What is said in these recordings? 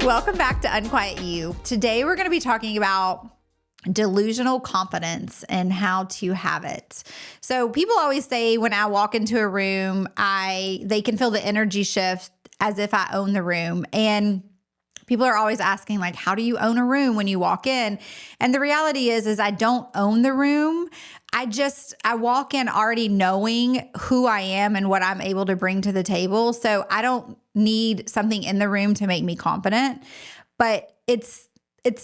Welcome back to Unquiet You. Today we're going to be talking about delusional confidence and how to have it. So people always say when I walk into a room, they can feel the energy shift as if I own the room. And people are always asking, like, how do you own a room when you walk in? And the reality is I don't own the room. I walk in already knowing who I am and what I'm able to bring to the table. So I don't need something in the room to make me confident. But it's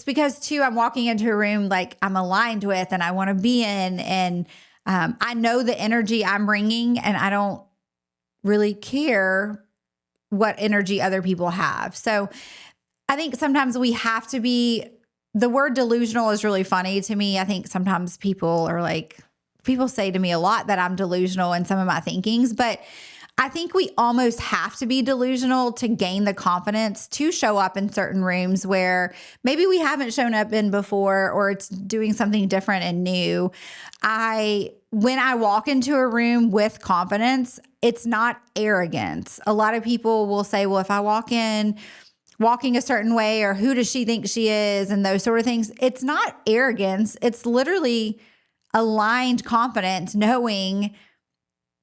because too, I'm walking into a room like I'm aligned with and I want to be in, and I know the energy I'm bringing, and I don't really care what energy other people have. So I think sometimes we have to be, the word delusional is really funny to me. I think sometimes people say to me a lot that I'm delusional in some of my thinkings, but I think we almost have to be delusional to gain the confidence to show up in certain rooms where maybe we haven't shown up in before, or it's doing something different and new. When I walk into a room with confidence, it's not arrogance. A lot of people will say, well, if I walk in walking a certain way, or who does she think she is, and those sort of things. It's not arrogance. It's literally aligned confidence, knowing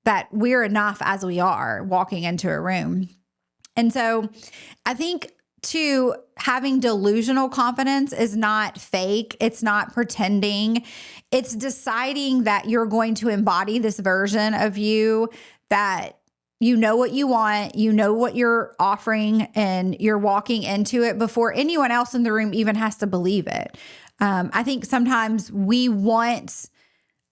that we're enough as we are walking into a room. And so I think too, having delusional confidence is not fake. It's not pretending. It's deciding that you're going to embody this version of you, that you know what you want, you know what you're offering, and you're walking into it before anyone else in the room even has to believe it. I think sometimes we want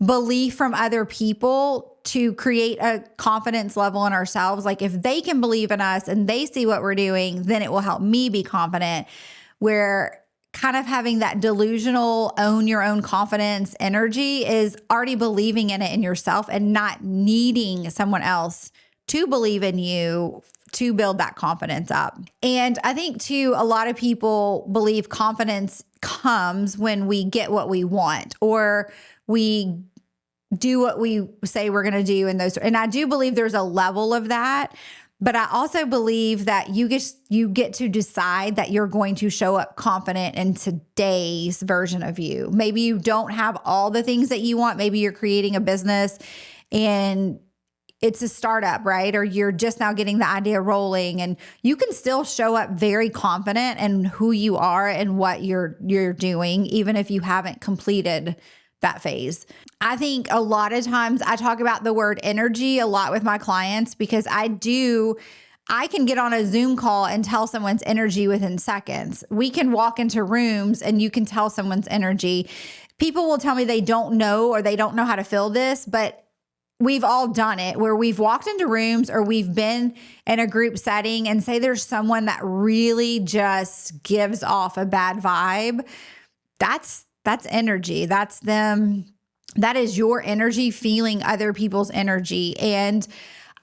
belief from other people to create a confidence level in ourselves. Like if they can believe in us and they see what we're doing, then it will help me be confident. Where kind of having that delusional own your own confidence energy is already believing in it in yourself and not needing someone else to believe in you to build that confidence up. And I think too, a lot of people believe confidence comes when we get what we want, or we do what we say we're going to do in those. And I do believe there's a level of that, but I also believe that you get to decide that you're going to show up confident in today's version of you. Maybe you don't have all the things that you want. Maybe you're creating a business and it's a startup, right? Or you're just now getting the idea rolling, and you can still show up very confident in who you are and what you're doing, even if you haven't completed that phase. I think a lot of times I talk about the word energy a lot with my clients, because I can get on a Zoom call and tell someone's energy within seconds. We can walk into rooms and you can tell someone's energy. People will tell me they don't know, or they don't know how to feel this, but we've all done it, where we've walked into rooms or we've been in a group setting and say there's someone that really just gives off a bad vibe. That's energy. That's them. That is your energy feeling other people's energy. And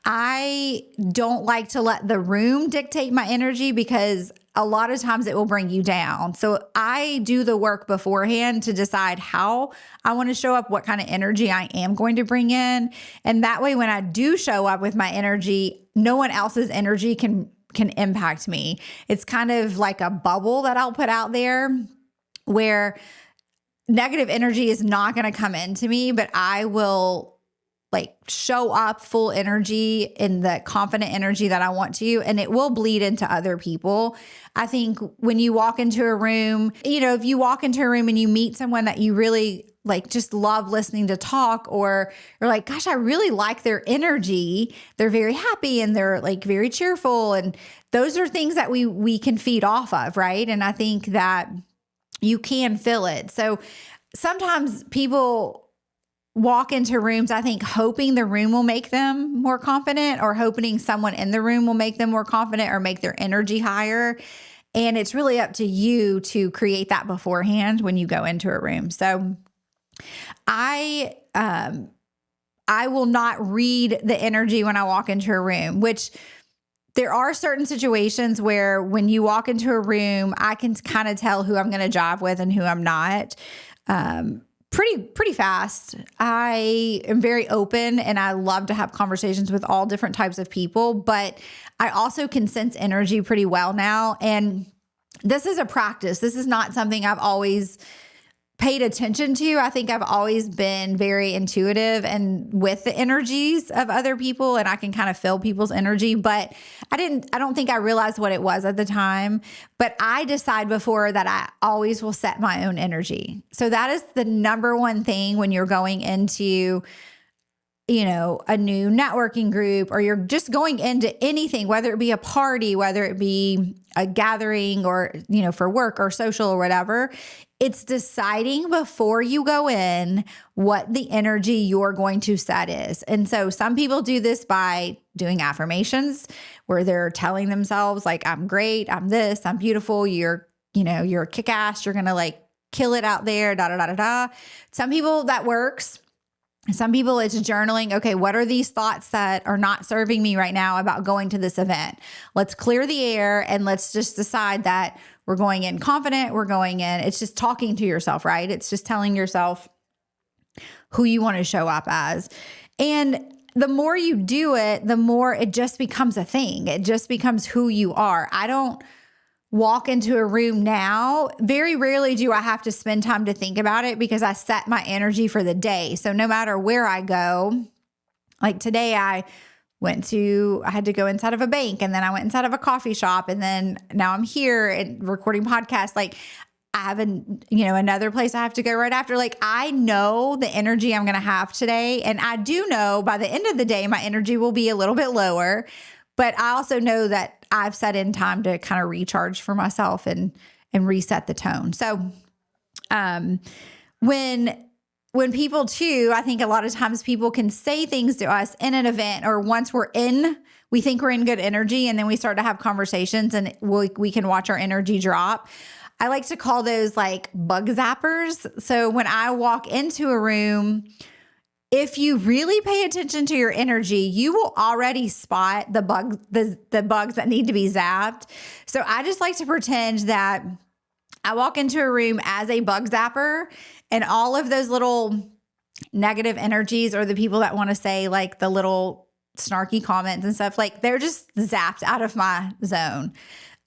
I don't like to let the room dictate my energy, because a lot of times it will bring you down. So I do the work beforehand to decide how I want to show up, what kind of energy I am going to bring in. And that way, when I do show up with my energy, no one else's energy can impact me. It's kind of like a bubble that I'll put out there where negative energy is not going to come into me, but I will show up full energy in the confident energy that I want to, and it will bleed into other people. I think when you walk into a room, if you walk into a room and you meet someone that you really just love listening to talk, or you're like, gosh, I really like their energy. They're very happy and they're very cheerful. And those are things that we can feed off of, right? And I think that you can feel it. So sometimes people walk into rooms, I think, hoping the room will make them more confident, or hoping someone in the room will make them more confident or make their energy higher. And it's really up to you to create that beforehand when you go into a room. So I will not read the energy when I walk into a room, which there are certain situations where when you walk into a room, I can kind of tell who I'm going to jive with and who I'm not. Pretty fast. I am very open and I love to have conversations with all different types of people, but I also can sense energy pretty well now. And this is a practice. This is not something I've always paid attention to. I think I've always been very intuitive and with the energies of other people, and I can kind of feel people's energy, but I don't think I realized what it was at the time. But I decide before that I always will set my own energy. So that is the number one thing when you're going into, you know, a new networking group, or you're just going into anything, whether it be a party, whether it be a gathering, or, you know, for work or social or whatever. It's deciding before you go in what the energy you're going to set is. And so some people do this by doing affirmations where they're telling themselves like, I'm great, I'm this, I'm beautiful, you're a kick-ass, you're going to like kill it out there, da, da, da, da, da. Some people that works. Some people it's journaling. Okay, what are these thoughts that are not serving me right now about going to this event? Let's clear the air and let's just decide that we're going in confident. We're going in. It's just talking to yourself, right? It's just telling yourself who you want to show up as. And the more you do it, the more it just becomes a thing. It just becomes who you are. I don't walk into a room now. Very rarely do I have to spend time to think about it because I set my energy for the day. So no matter where I go, like today I had to go inside of a bank, and then I went inside of a coffee shop, and then now I'm here and recording podcasts. Like I have another place I have to go right after. Like I know the energy I'm going to have today. And I do know by the end of the day, my energy will be a little bit lower, but I also know that I've set in time to kind of recharge for myself and reset the tone. So, when people too, I think a lot of times people can say things to us in an event, or once we think we're in good energy, and then we start to have conversations and we can watch our energy drop. I like to call those like bug zappers. So when I walk into a room, if you really pay attention to your energy, you will already spot the bugs that need to be zapped. So I just like to pretend that I walk into a room as a bug zapper, and all of those little negative energies, or the people that want to say like the little snarky comments and stuff, like they're just zapped out of my zone.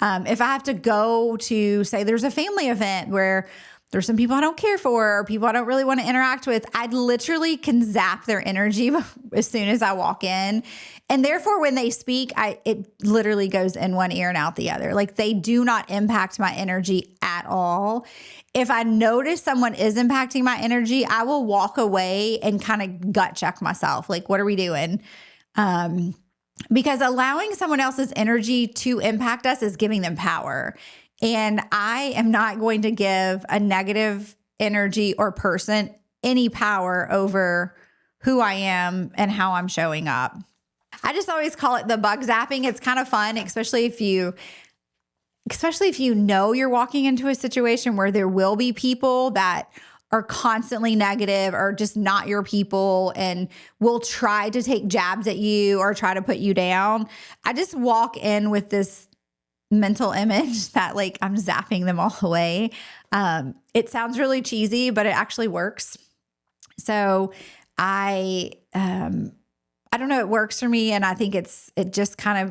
If I have to go to, say there's a family event where there's some people I don't care for, or people I don't really want to interact with, I literally can zap their energy as soon as I walk in. And therefore, when they speak, it literally goes in one ear and out the other. Like they do not impact my energy at all. If I notice someone is impacting my energy, I will walk away and kind of gut check myself. Like, what are we doing? Because allowing someone else's energy to impact us is giving them power. And I am not going to give a negative energy or person any power over who I am and how I'm showing up. I just always call it the bug zapping. It's kind of fun, especially if you know you're walking into a situation where there will be people that are constantly negative or just not your people and will try to take jabs at you or try to put you down. I just walk in with this mental image that like I'm zapping them all away. It sounds really cheesy, but it actually works. So I don't know, it works for me. And I think it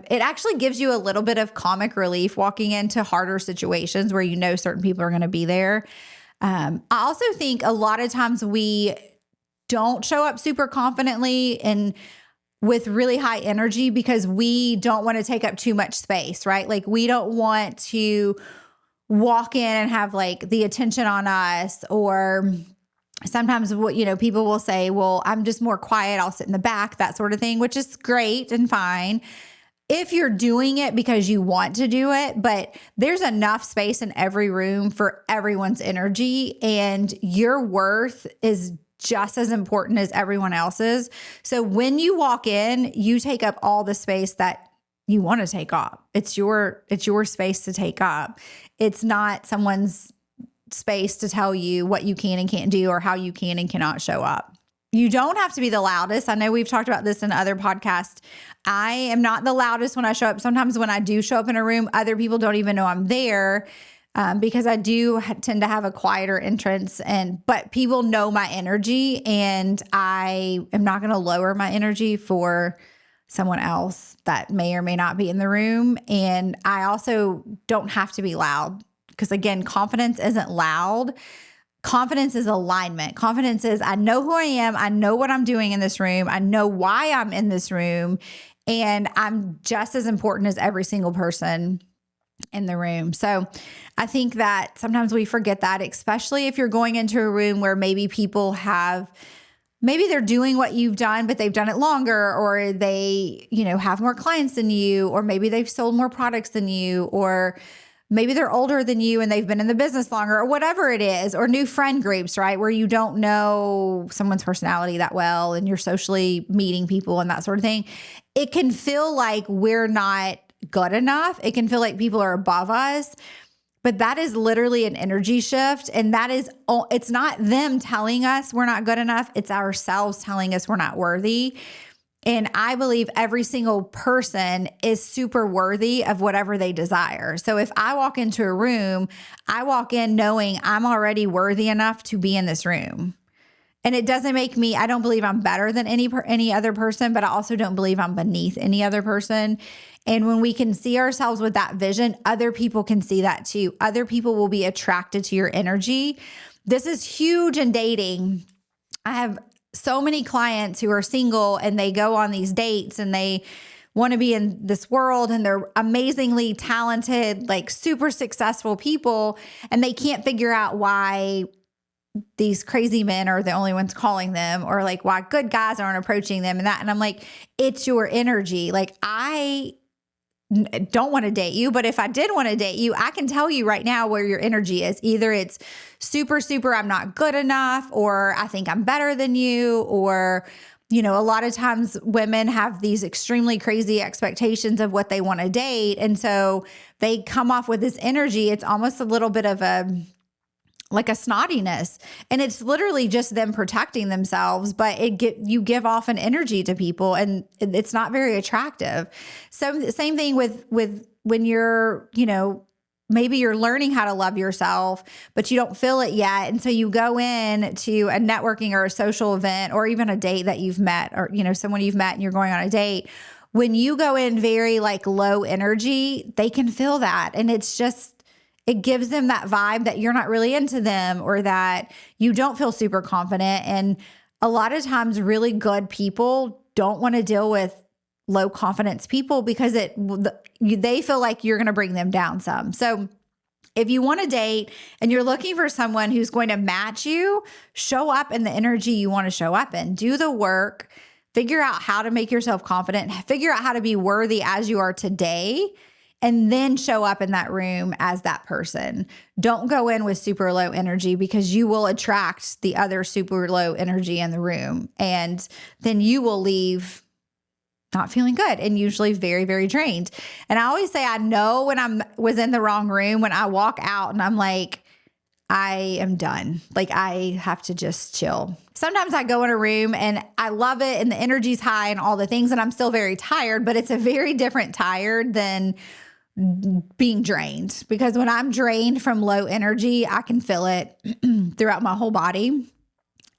actually gives you a little bit of comic relief walking into harder situations where you know certain people are going to be there. I also think a lot of times we don't show up super confidently and with really high energy because we don't want to take up too much space, right? Like we don't want to walk in and have like the attention on us, or sometimes people will say, well, I'm just more quiet, I'll sit in the back, that sort of thing, which is great and fine if you're doing it because you want to do it. But there's enough space in every room for everyone's energy, and your worth is just as important as everyone else's. So when you walk in, you take up all the space that you want to take up. It's your space to take up. It's not someone's space to tell you what you can and can't do or how you can and cannot show up. You don't have to be the loudest. I know we've talked about this in other podcasts. I am not the loudest when I show up. Sometimes when I do show up in a room, other people don't even know I'm there. Because I do tend to have a quieter entrance, but people know my energy, and I am not going to lower my energy for someone else that may or may not be in the room. And I also don't have to be loud Because again, confidence isn't loud. Confidence is alignment. Confidence is, I know who I am. I know what I'm doing in this room. I know why I'm in this room. And I'm just as important as every single person in the room. So I think that sometimes we forget that, especially if you're going into a room where maybe people maybe they're doing what you've done, but they've done it longer, or they, have more clients than you, or maybe they've sold more products than you, or maybe they're older than you and they've been in the business longer, or whatever it is, or new friend groups, right? Where you don't know someone's personality that well and you're socially meeting people and that sort of thing. It can feel like we're not good enough. It can feel like people are above us, but that is literally an energy shift. And it's not them telling us we're not good enough. It's ourselves telling us we're not worthy. And I believe every single person is super worthy of whatever they desire. So if I walk into a room, I walk in knowing I'm already worthy enough to be in this room. And it doesn't make me, I don't believe I'm better than any other person, but I also don't believe I'm beneath any other person. And when we can see ourselves with that vision, other people can see that too. Other people will be attracted to your energy. This is huge in dating. I have so many clients who are single and they go on these dates and they want to be in this world and they're amazingly talented, like super successful people. And they can't figure out why these crazy men are the only ones calling them, or like why good guys aren't approaching them and that. And I'm like, it's your energy. Like, I don't want to date you, but if I did want to date you, I can tell you right now where your energy is. Either it's super, I'm not good enough, or I think I'm better than you, or, a lot of times women have these extremely crazy expectations of what they want to date. And so they come off with this energy. It's almost a little bit of like a snottiness, and it's literally just them protecting themselves, but you give off an energy to people and it's not very attractive. So same thing with when you're, maybe you're learning how to love yourself, but you don't feel it yet. And so you go in to a networking or a social event, or even a date that you've met, or, someone you've met and you're going on a date. When you go in very like low energy, they can feel that. And it gives them that vibe that you're not really into them, or that you don't feel super confident. And a lot of times really good people don't want to deal with low confidence people because they feel like you're going to bring them down some. So if you want to date and you're looking for someone who's going to match you, show up in the energy you want to show up in. Do the work, figure out how to make yourself confident, figure out how to be worthy as you are today, and then show up in that room as that person. Don't go in with super low energy, because you will attract the other super low energy in the room. And then you will leave not feeling good and usually very, very drained. And I always say, I know when I was in the wrong room, when I walk out and I'm like, I am done. Like, I have to just chill. Sometimes I go in a room and I love it and the energy's high and all the things, and I'm still very tired, but it's a very different tired than being drained. Because when I'm drained from low energy, I can feel it throughout my whole body.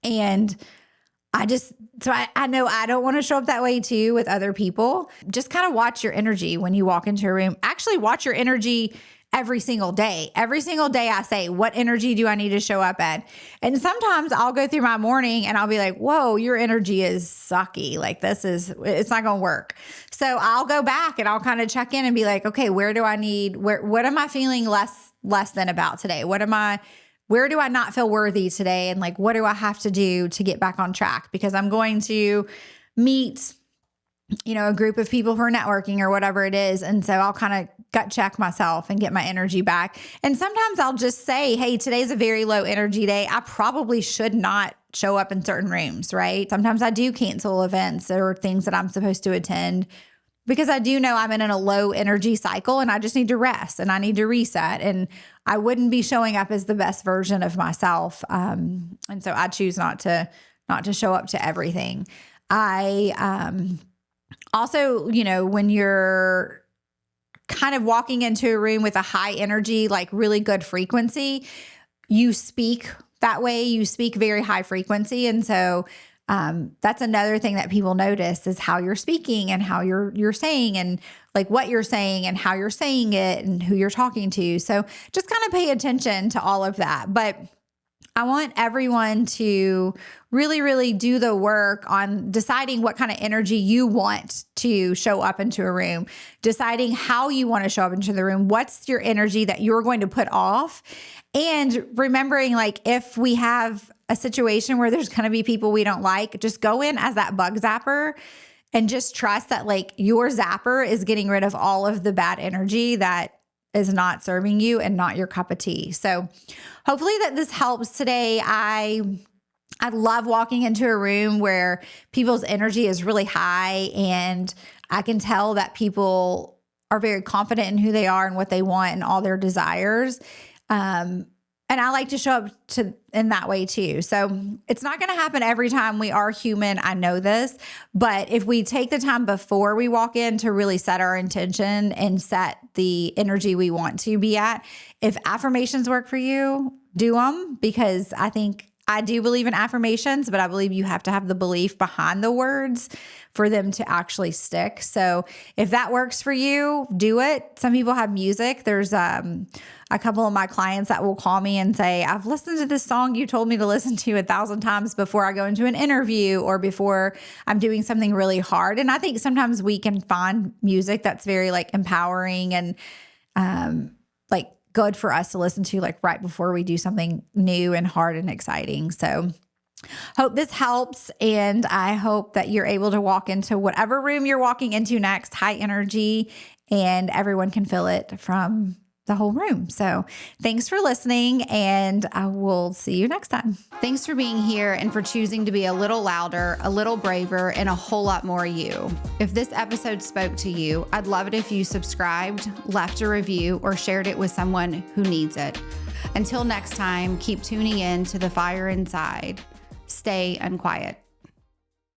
And I know I don't want to show up that way too with other people. Just kind of watch your energy when you walk into a room. Actually, watch your energy every single day. Every single day I say, what energy do I need to show up at? And sometimes I'll go through my morning and I'll be like, whoa, your energy is sucky. Like, it's not going to work. So I'll go back and I'll kind of check in and be like, okay, what am I feeling less than about today? Where do I not feel worthy today? And like, what do I have to do to get back on track? Because I'm going to meet, a group of people for networking or whatever it is. And so I'll kind of gut check myself and get my energy back. And sometimes I'll just say, hey, today's a very low energy day. I probably should not show up in certain rooms, right? Sometimes I do cancel events or things that I'm supposed to attend, because I do know I'm in a low energy cycle and I just need to rest and I need to reset, and I wouldn't be showing up as the best version of myself. And so I choose not to show up to everything. Also, when you're kind of walking into a room with a high energy, like really good frequency, you speak that way. You speak very high frequency. And so That's another thing that people notice is how you're speaking and how you're saying and like what you're saying and how you're saying it and who you're talking to. So just kind of pay attention to all of that. But I want everyone to really, really do the work on deciding what kind of energy you want to show up into a room, deciding how you want to show up into the room. What's your energy that you're going to put off? And remembering, like, if we have a situation where there's going to be people we don't like, just go in as that bug zapper and just trust that, like, your zapper is getting rid of all of the bad energy that is not serving you and not your cup of tea. So hopefully that this helps today. I love walking into a room where people's energy is really high and I can tell that people are very confident in who they are and what they want and all their desires. And I like to show up in that way too. So it's not going to happen every time. We are human. I know this, but if we take the time before we walk in to really set our intention and set the energy we want to be at, if affirmations work for you, do them, because I do believe in affirmations, but I believe you have to have the belief behind the words for them to actually stick. So if that works for you, do it. Some people have music. There's a couple of my clients that will call me and say, I've listened to this song you told me to listen to 1,000 times before I go into an interview or before I'm doing something really hard. And I think sometimes we can find music that's very like empowering and like good for us to listen to like right before we do something new and hard and exciting. So hope this helps. And I hope that you're able to walk into whatever room you're walking into next, high energy, and everyone can feel it from the whole room. So thanks for listening, and I will see you next time. Thanks for being here and for choosing to be a little louder, a little braver, and a whole lot more you. If this episode spoke to you, I'd love it if you subscribed, left a review, or shared it with someone who needs it. Until next time, keep tuning in to the fire inside. Stay unquiet.